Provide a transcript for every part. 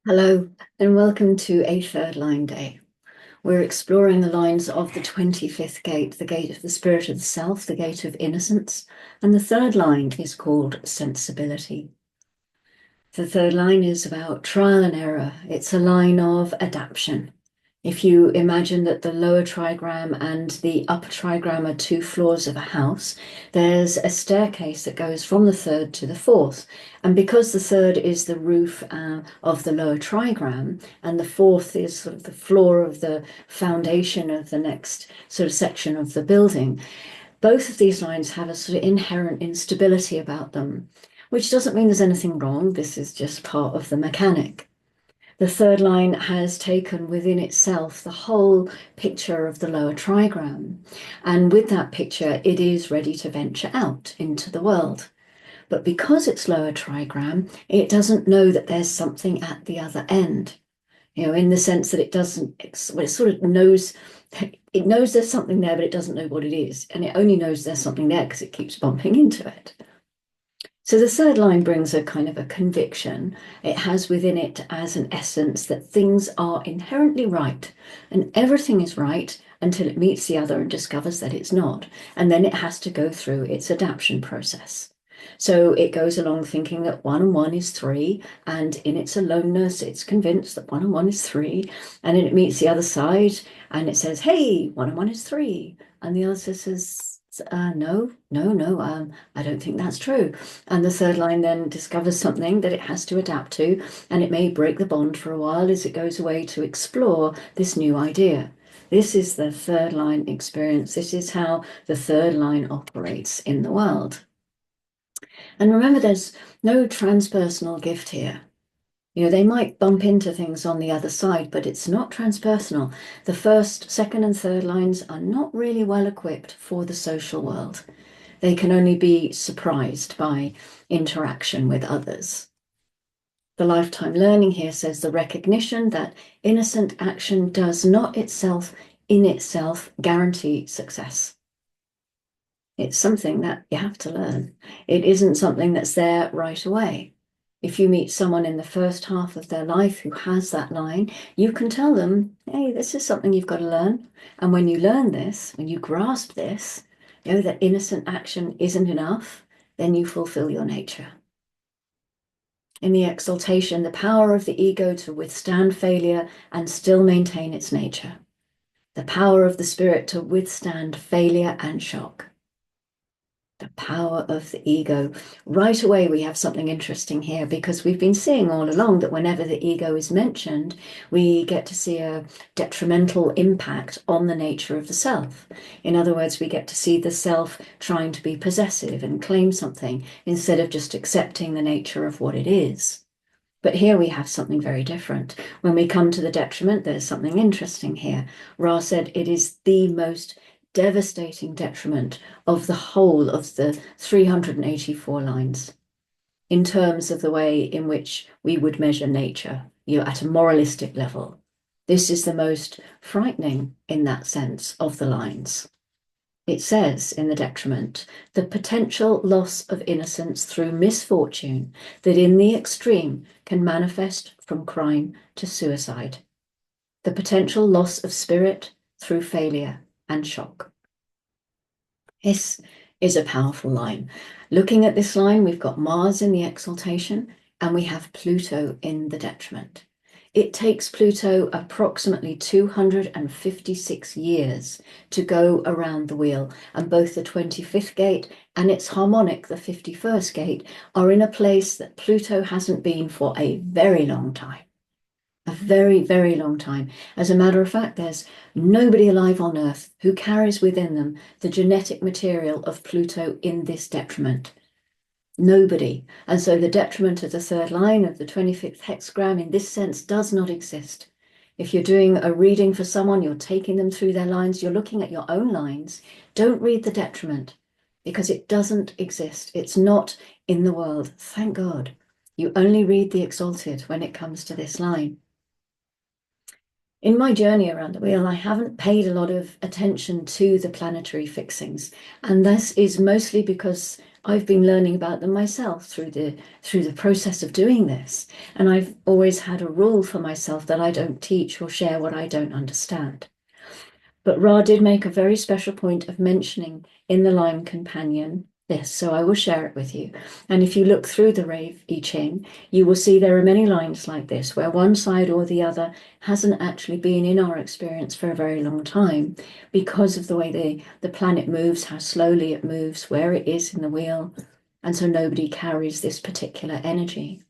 Hello, and welcome to a third line day. We're exploring the lines of the 25th gate, the gate of the spirit of the self, the gate of innocence, and the third line is called sensibility. The third line is about trial and error. It's a line of adaptation. If you imagine that the lower trigram and the upper trigram are two floors of a house, there's a staircase that goes from the third to the fourth. And because the third is the roof of the lower trigram, and the fourth is sort of the floor of the foundation of the next sort of section of the building, both of these lines have a sort of inherent instability about them, which doesn't mean there's anything wrong. This is just part of the mechanic. The third line has taken within itself the whole picture of the lower trigram. And with that picture, it is ready to venture out into the world. But because it's lower trigram, it doesn't know that there's something at the other end. In the sense that it doesn't, well, it sort of knows, it knows there's something there, but it doesn't know what it is. And it only knows there's something there because it keeps bumping into it. So the third line brings a kind of a conviction. It has within it as an essence that things are inherently right and everything is right until it meets the other and discovers that it's not. And then it has to go through its adaptation process. So it goes along thinking that 1 and 1 is 3, and in its aloneness, it's convinced that 1 and 1 is 3, and then it meets the other side and it says, hey, 1 and 1 is 3. And the other says, no, I don't think that's true. And the third line then discovers something that it has to adapt to, and it may break the bond for a while as it goes away to explore this new idea. This is the third line experience. This is how the third line operates in the world. And remember, there's no transpersonal gift here. They might bump into things on the other side, but it's not transpersonal. The first, second, and third lines are not really well equipped for the social world. They can only be surprised by interaction with others. The lifetime learning here says the recognition that innocent action does not itself, in itself, guarantee success. It's something that you have to learn. It isn't something that's there right away. If you meet someone in the first half of their life who has that line, you can tell them, hey, this is something you've got to learn. And when you learn this, when you grasp this, that innocent action isn't enough, then you fulfill your nature. In the exaltation, the power of the ego to withstand failure and still maintain its nature. The power of the spirit to withstand failure and shock. The power of the ego. Right away, we have something interesting here because we've been seeing all along that whenever the ego is mentioned, we get to see a detrimental impact on the nature of the self. In other words, we get to see the self trying to be possessive and claim something instead of just accepting the nature of what it is. But here we have something very different. When we come to the detriment, there's something interesting here. Ra said it is the most devastating detriment of the whole of the 384 lines in terms of the way in which we would measure nature, at a moralistic level. This is the most frightening in that sense of the lines. It says in the detriment, the potential loss of innocence through misfortune that in the extreme can manifest from crime to suicide. The potential loss of spirit through failure and shock. This is a powerful line. Looking at this line, we've got Mars in the exaltation and we have Pluto in the detriment. It takes Pluto approximately 256 years to go around the wheel, and both the 25th gate and its harmonic, the 51st gate, are in a place that Pluto hasn't been for a very long time. A very, very long time. As a matter of fact, there's nobody alive on Earth who carries within them the genetic material of Pluto in this detriment. Nobody. And so the detriment of the third line of the 25th hexagram in this sense does not exist. If you're doing a reading for someone, you're taking them through their lines, you're looking at your own lines, don't read the detriment because it doesn't exist. It's not in the world. Thank God. You only read the exalted when it comes to this line. In my journey around the wheel, I haven't paid a lot of attention to the planetary fixings. And this is mostly because I've been learning about them myself through the process of doing this. And I've always had a rule for myself that I don't teach or share what I don't understand. But Ra did make a very special point of mentioning in the line companion this, so I will share it with you. And if you look through the Rave I Ching, you will see there are many lines like this where one side or the other hasn't actually been in our experience for a very long time because of the way the planet moves, how slowly it moves, where it is in the wheel. And so nobody carries this particular energy.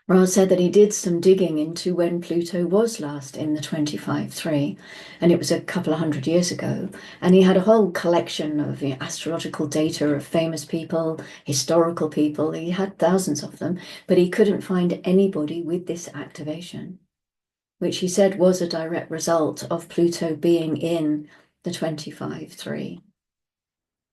Ra said that he did some digging into when Pluto was last in the 25-3, and it was a couple of hundred years ago. And he had a whole collection of astrological data of famous people, historical people. He had thousands of them, but he couldn't find anybody with this activation, which he said was a direct result of Pluto being in the 25-3.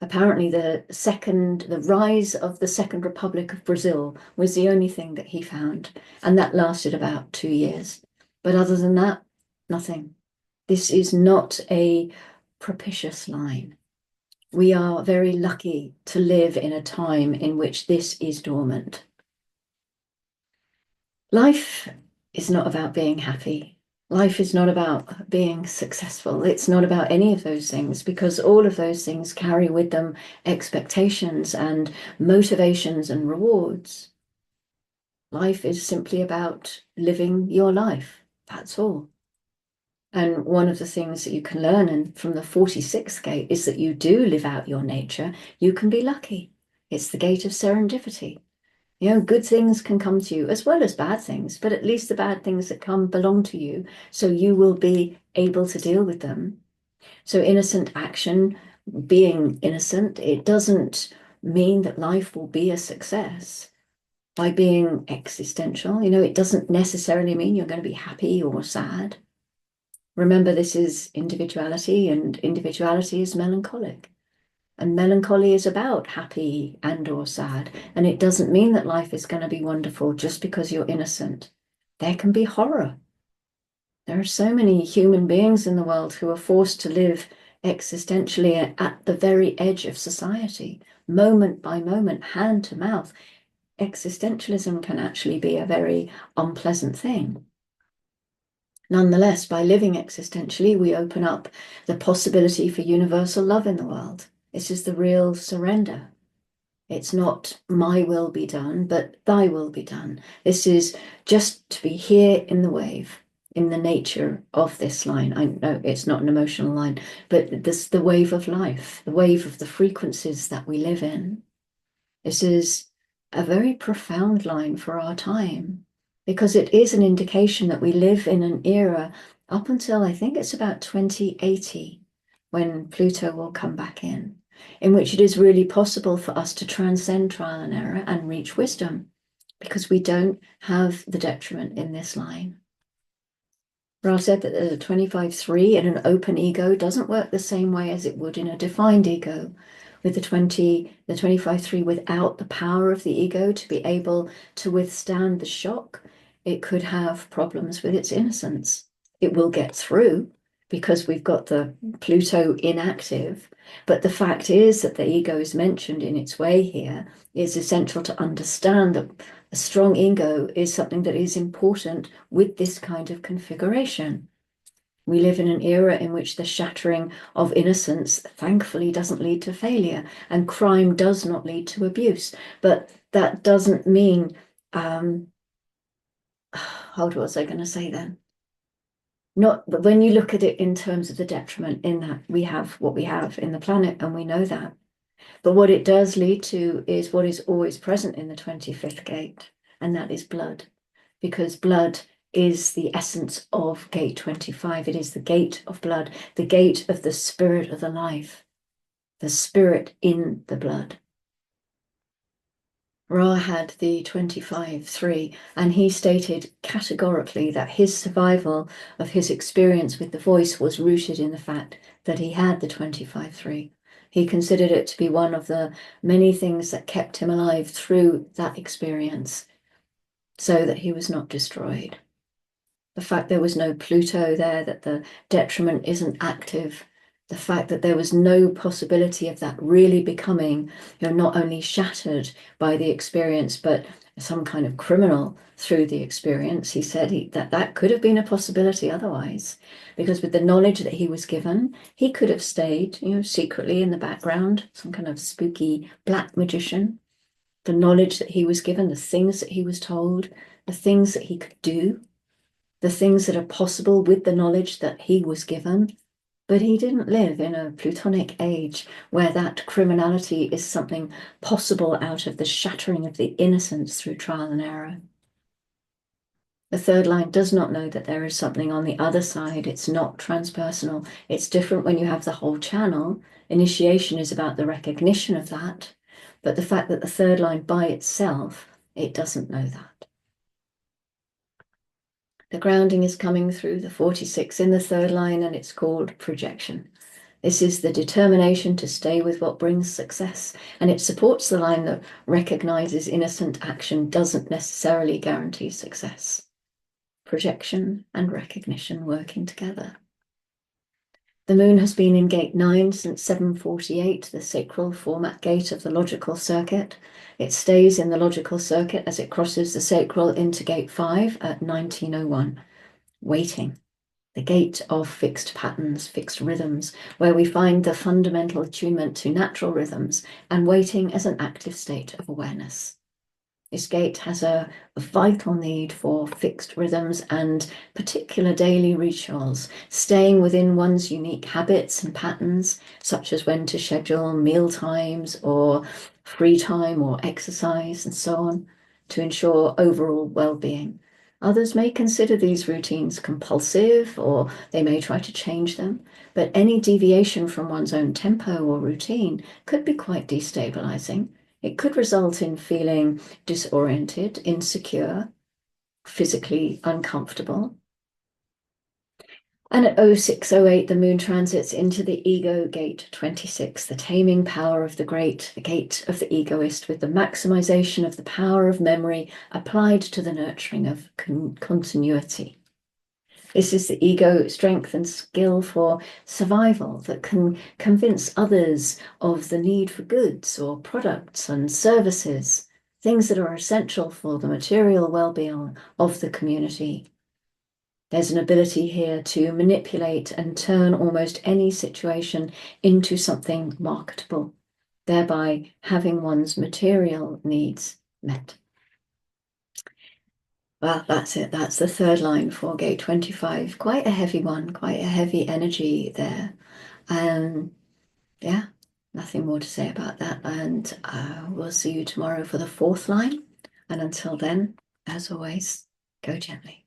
Apparently the rise of the Second Republic of Brazil was the only thing that he found, and that lasted about 2 years. But other than that, nothing. This is not a propitious line. We are very lucky to live in a time in which this is dormant. Life is not about being happy. Life is not about being successful. It's not about any of those things, because all of those things carry with them expectations and motivations and rewards. Life is simply about living your life. That's all. And one of the things that you can learn from the 46th gate is that you do live out your nature. You can be lucky. It's the gate of serendipity. Good things can come to you as well as bad things, but at least the bad things that come belong to you, so you will be able to deal with them. So innocent action, being innocent, it doesn't mean that life will be a success. By being existential, it doesn't necessarily mean you're going to be happy or sad. Remember, this is individuality, and individuality is melancholic. And melancholy is about happy and or sad. And it doesn't mean that life is going to be wonderful just because you're innocent. There can be horror. There are so many human beings in the world who are forced to live existentially at the very edge of society, moment by moment, hand to mouth. Existentialism can actually be a very unpleasant thing. Nonetheless, by living existentially, we open up the possibility for universal love in the world. This is the real surrender. It's not my will be done, but thy will be done. This is just to be here in the wave, in the nature of this line. I know it's not an emotional line, but this the wave of life, the wave of the frequencies that we live in. This is a very profound line for our time, because it is an indication that we live in an era up until I think it's about 2080, when Pluto will come back in which it is really possible for us to transcend trial and error and reach wisdom, because we don't have the detriment in this line. Ra said that the 25-3 in an open ego doesn't work the same way as it would in a defined ego. With the 25-3 without the power of the ego to be able to withstand the shock, it could have problems with its innocence. It will get through because we've got the Pluto inactive, but the fact is that the ego is mentioned in its way here. It's essential to understand that a strong ego is something that is important with this kind of configuration. We live in an era in which the shattering of innocence, thankfully, doesn't lead to failure, and crime does not lead to abuse. But that doesn't mean, what was I going to say then? Not, but when you look at it in terms of the detriment, in that we have what we have in the planet, and we know that. But what it does lead to is what is always present in the 25th gate, and that is blood, because blood is the essence of gate 25. It is the gate of blood, the gate of the spirit of the life, the spirit in the blood. Ra had the 25-3, and he stated categorically that his survival of his experience with the voice was rooted in the fact that he had the 25-3. He considered it to be one of the many things that kept him alive through that experience, so that he was not destroyed. The fact there was no Pluto there, that the detriment isn't active, The fact that there was no possibility of that really becoming, not only shattered by the experience, but some kind of criminal through the experience. He said that could have been a possibility otherwise, because with the knowledge that he was given, he could have stayed, secretly in the background, some kind of spooky black magician. The knowledge that he was given, the things that he was told, the things that he could do, the things that are possible with the knowledge that he was given. But he didn't live in a Plutonic age where that criminality is something possible out of the shattering of the innocence through trial and error. The third line does not know that there is something on the other side. It's not transpersonal. It's different when you have the whole channel. Initiation is about the recognition of that. But the fact that the third line by itself, it doesn't know that. The grounding is coming through the 46 in the third line, and it's called projection. This is the determination to stay with what brings success, and it supports the line that recognizes innocent action doesn't necessarily guarantee success. Projection and recognition working together. The moon has been in gate 9 since 748, the sacral format gate of the logical circuit. It stays in the logical circuit as it crosses the sacral into gate 5 at 1901. Waiting, the gate of fixed patterns, fixed rhythms, where we find the fundamental attunement to natural rhythms, and waiting as an active state of awareness. This gate has a vital need for fixed rhythms and particular daily rituals, staying within one's unique habits and patterns, such as when to schedule meal times or free time or exercise and so on, to ensure overall well-being. Others may consider these routines compulsive, or they may try to change them, but any deviation from one's own tempo or routine could be quite destabilizing. It could result in feeling disoriented, insecure, physically uncomfortable. And at 0608, the moon transits into the ego gate 26, the taming power of the great, the gate of the egoist, with the maximization of the power of memory applied to the nurturing of continuity. This is the ego strength and skill for survival that can convince others of the need for goods or products and services, things that are essential for the material well-being of the community. There's an ability here to manipulate and turn almost any situation into something marketable, thereby having one's material needs met. Well, that's it. That's the third line for gate 25. Quite a heavy one, quite a heavy energy there. Yeah, nothing more to say about that. And we'll see you tomorrow for the fourth line. And until then, as always, go gently.